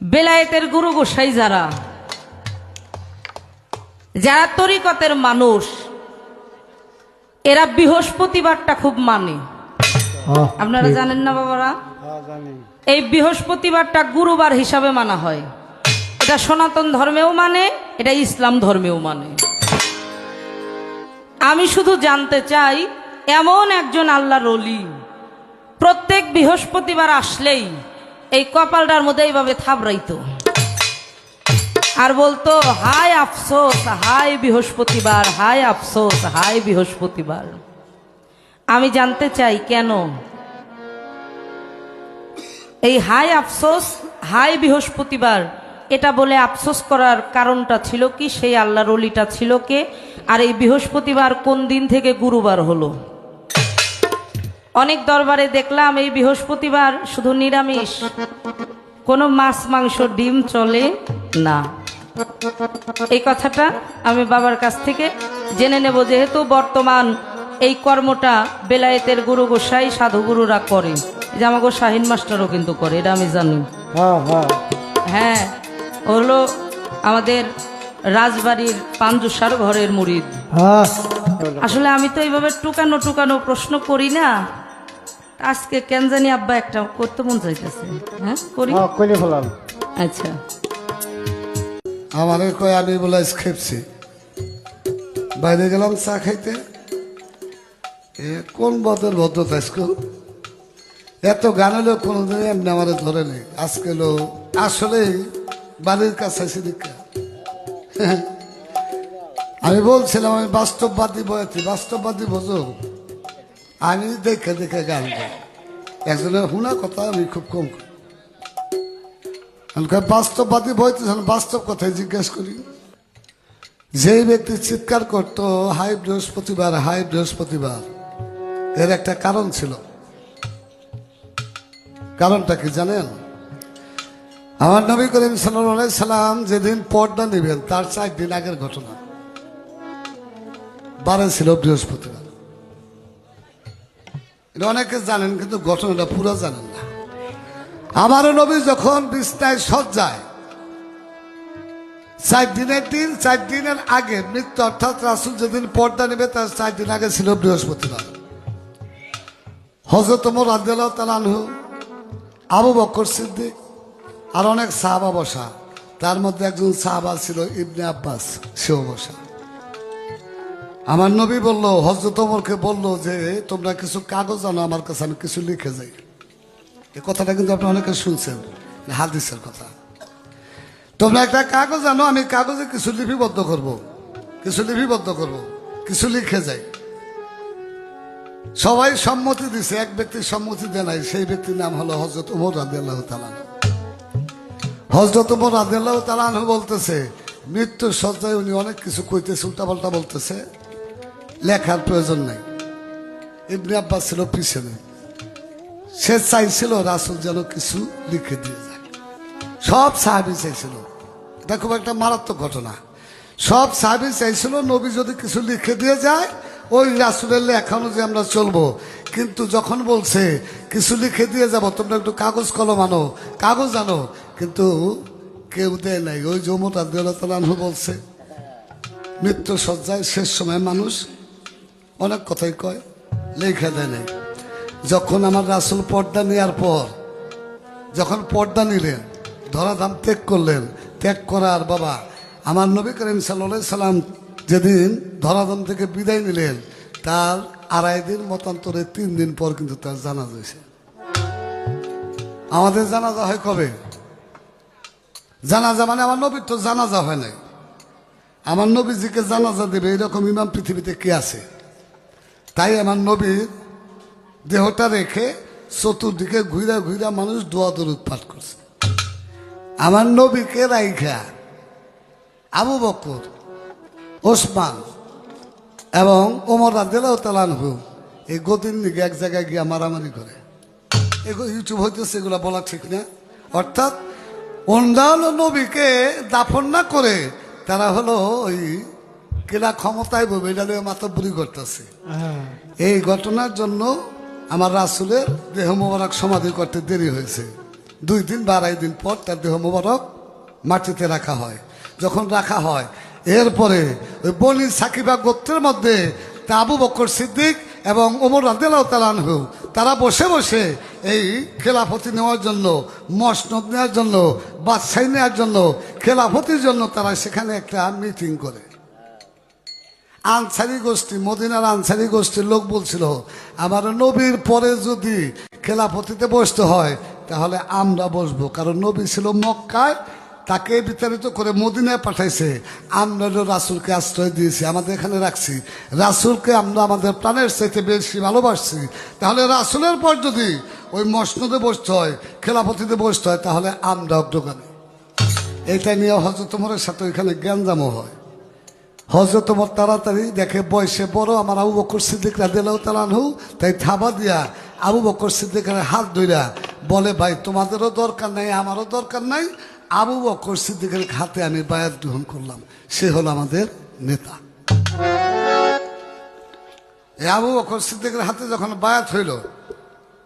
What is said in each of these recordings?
বেলায়েতের গুরু গোসাই যারা যারা তরিকতের মানুষ, এরা বৃহস্পতিবারটা খুব মানে। আপনারা জানেন না বাবারা? এই বৃহস্পতিবারটা গুরুবার হিসাবে মানা হয়। এটা সনাতন ধর্মেও মানে, এটা ইসলাম ধর্মেও মানে। আমি শুধু জানতে চাই, এমন একজন আল্লাহর ওলি প্রত্যেক বৃহস্পতিবার আসলেই এই কপালটার মধ্যে এইভাবে থাবড়াইতো আর বলতো, হায় আফসোস, হায় বৃহস্পতিবার, হায় আফসোস, হায় বৃহস্পতিবার। আমি জানতে চাই কেন এই হায় আফসোস, হায় বৃহস্পতিবার এটা বলে আফসোস করার কারণটা ছিল কি? সেই আল্লাহর ওলিটা ছিল কে? আর এই বৃহস্পতিবার কোন দিন থেকে গুরুবার হলো? অনেক দরবারে দেখলাম এই বৃহস্পতিবার শুধু নিরামিষ, কোনো মাছ মাংস ডিম চলে না। এই কথাটা আমি বাবার কাছ থেকে জেনে নেব, যেহেতু বর্তমান এই কর্মটা বেলায়েতের গুরু গোসাই সাধুগুরুরা করে। যে আমাকে শাহিন মাস্টারও কিন্তু করে, এটা আমি জানি। হ্যাঁ, হলো আমাদের রাজবাড়ির পাঞ্জুসার ঘরের মুরিদ। আসলে আমি তো এইভাবে টুকানো টুকানো প্রশ্ন করি না। আজকে কেন জানি আব্বা একটা করতে মন চাইতেছে। হ্যাঁ করি, আচ্ছা। আমারে কয় আমি বলে খেপছি, বাইরে গেলাম চা খাইতে। কোন বদের ভদ্রতা স্কুল, এত গান হলেও কোনোদিন এমনি আমার ধরে নেই। আজকে লো আসলে বাড়ির কাছে আছি দীক্ষা। আমি বলছিলাম আমি বাস্তববাদী বয়াতি, বাস্তববাদী বোঝো। আমি দেখে দেখে গান গাই, একজনের শোনা কথা আমি খুব কম করি। বাস্তববাদী বইতে বাস্তব কথাই জিজ্ঞেস করি। যেই ব্যক্তি চিৎকার করতো হাই বৃহস্পতিবার, হাই বৃহস্পতিবার, এর একটা কারণ ছিল। কারণটা কি জানেন? আমার নবী করিম সাল্লাল্লাহু আলাইহি সাল্লাম যেদিন পর্দা নেবেন তার 4 দিন আগের ঘটনা। বারে ছিল বৃহস্পতিবার। এটা অনেকে জানেন, কিন্তু ঘটনাটা পুরো জানেন না। আমার নবী যখন বিছনায় সজ্জায় 4 দিনের দিন, 4 দিনের আগে মৃত্যু, অর্থাৎ রাসূল যেদিন পর্দা নেবে তার 4 দিন আগে ছিল বৃহস্পতিবার। হযরত ওমর রাদিয়াল্লাহু তাআলা আনহু, আবু বকর সিদ্দিক আর অনেক সাহাবা বসা। তার মধ্যে একজন সাহাবা ছিল ইবনে আব্বাস, সেও বসা। আমার নবী বলল, হযরত ওমরকে বলল যে তোমরা কিছু কাগজ আনো আমার কাছে, আমি কিছু লিখে যাই। এই কথাটা কিন্তু আপনি অনেকে শুনছেন, হাদিসের কথা। তোমরা একটা কাগজ আনো, আমি কাগজে কিছু লিপিবদ্ধ করব, কিছু লিপিবদ্ধ করব, কিছু লিখে যাই। সবাই সম্মতি দিছে, এক ব্যক্তি সম্মতি দেয় নাই। সেই ব্যক্তির নাম হলো হযরত ওমর রাদিয়াল্লাহু তাআলা। হযরত ওমর রাদিয়াল্লাহু তাআলা বলতেছে, মৃত্যুর সজ্জায় উনি অনেক কিছু কইতেছে, উল্টাপাল্টা বলতেছে, লেখার প্রয়োজন নাই। ইবনে আব্বাস ছিল পিছনে, সে চাইছিল রাসূল যেন কিছু লিখে দিয়ে যায়। সব সাহাবী চাইছিল, এটা খুব একটা মারাত্মক ঘটনা। সব সাহাবী চাইছিল নবী যদি কিছু লিখে দিয়ে যায়, ওই রাসূলের লেখা অনুযায়ী আমরা চলবো। কিন্তু যখন বলছে কিছু লিখে দিয়ে যাব, তোমরা একটু কাগজ কলম আনো, কাগজ আনো, কিন্তু কেউ দেয় নাই। ওই যে ওমর রাদিয়াল্লাহু তাআলা আনহু বলছে, মৃত্যু সজ্জায় শেষ সময় মানুষ অনেক কথাই কয়, লেখা দেয় নাই। যখন আমার রাসূল পর্দা নেওয়ার পর, যখন পর্দা নিলেন, ধরাধাম ত্যাগ করলেন, ত্যাগ করার বাবা আমার নবী করিম সাল্লাল্লাহু আলাইহি সাল্লাম যেদিন ধরাধাম থেকে বিদায় নিলেন, তার 2.5 দিন মতান্তরে 3 দিন পর কিন্তু তার জানাজা হয়েছে। আমাদের জানাজা হয় কবে? জানাজা মানে আমার নবীর তো জানাজা হয় নাই। আমার নবীজিকে জানাজা দেবে এরকম ইমাম পৃথিবীতে কে আছে? তাই আমার নবীর দেহটা রেখে চতুর্দিকে ঘুরা ঘুরা মানুষ দোয়া দরুদ পাঠ করছে। আমার নবীকে রাইখা আবু বকর, ওসমান এবং ওমর রাদিয়াল্লাহু তাআলা আনহু এই গদির নিকে এক জায়গায় গিয়া মারামারি করে। এগুলো ইউটিউব হইতেছে, এগুলো বলা ঠিক না। অর্থাৎ অন্যান্য নবীকে দাফন না করে তারা হলো ওই কেলা ক্ষমতায় বলবে, এটা মাতব্বরি করতেছে। এই ঘটনার জন্য আমার রাসূলের দেহ মোবারক সমাধি করতে দেরি হয়েছে। 2 দিন বা 2.5 দিন পর তার দেহ মোবারক মাটিতে রাখা হয়। যখন রাখা হয় এরপরে ওই বনি সাকিবা গোত্রের মধ্যে তা আবু বকর সিদ্দিক এবং ওমর রাদিয়াল্লাহু তাআলা আনহু তারা বসে বসে এই খেলাফতি নেওয়ার জন্য, মসনদ নেওয়ার জন্য, বাদশাহী নেওয়ার জন্য, খেলাফতির জন্য তারা সেখানে একটা মিটিং করে। আনসারি গোষ্ঠী, মদিনার আনসারি গোষ্ঠীর লোক বলছিল, আমার নবীর পরে যদি খেলাফতিতে বসতে হয় তাহলে আমরা বসবো, কারণ নবী ছিল মক্কায়, তাকে বিতাড়িত করে মদিনায় পাঠাইছে, আমরা রাসূলকে আশ্রয় দিয়েছি, আমাদের এখানে রাখছি, রাসূলকে আমরা আমাদের প্রাণের চাইতে বেশি ভালোবাসছি, তাহলে রাসূলের পর যদি ওই মসনদে বসতে হয়, খেলাফতিতে বসতে হয়, তাহলে আমরা অগ্রগামী। এইটা নিয়ে হযরত ওমরের সাথে ওইখানে জ্ঞানজামও হয়। হযরত ওমর তাড়াতাড়ি দেখে বয়সে বড় আমার আবু বকর সিদ্দিক রাদিয়াল্লাহু তাআলা আনহু, তাই থাবা দিয়া আবু বকর সিদ্দিকের হাত ধইরা বলে, ভাই তোমাদেরও দরকার নাই, আমারও দরকার নাই, আবু বকর সিদ্দিকের হাতে আমি বায়াত গ্রহণ করলাম, সে হলো আমাদের নেতা। এই আবু বকর সিদ্দিকের হাতে যখন বায়াত হইল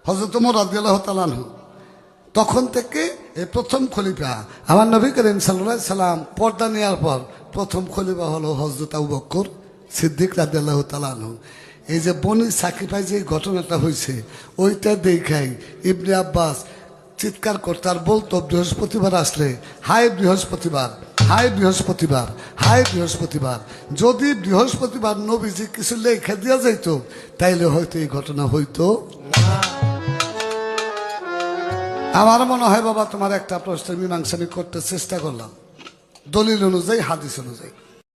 হযরত ওমর রাদিয়াল্লাহু তাআলা আনহু, তখন থেকে এই প্রথম খলিফা আমার নবী করিম সাল্লাল্লাহু আলাইহি সাল্লাম পর্দা নেওয়ার পর প্রথম খলিফা হলো হযরত আবু বকর সিদ্দিক রাদিয়াল্লাহু তাআলা আনহু। এই যে বনি সাকিফায় যে ঘটনাটা হয়েছে ওইটা দেখাই ইবনে আব্বাস চিৎকার করতে আর বলতো, বৃহস্পতিবার আসলে হায় বৃহস্পতিবার, হায় বৃহস্পতিবার, হায় বৃহস্পতিবার। যদি বৃহস্পতিবার নবীজি কিছু লেখা দেওয়া যাইত তাইলে হয়তো এই ঘটনা হইতো। আমার মনে হয় বাবা তোমার একটা প্রশ্নের মীমাংসা আমি করতে চেষ্টা করলাম দলিল অনুযায়ী, হাদিস অনুযায়ী।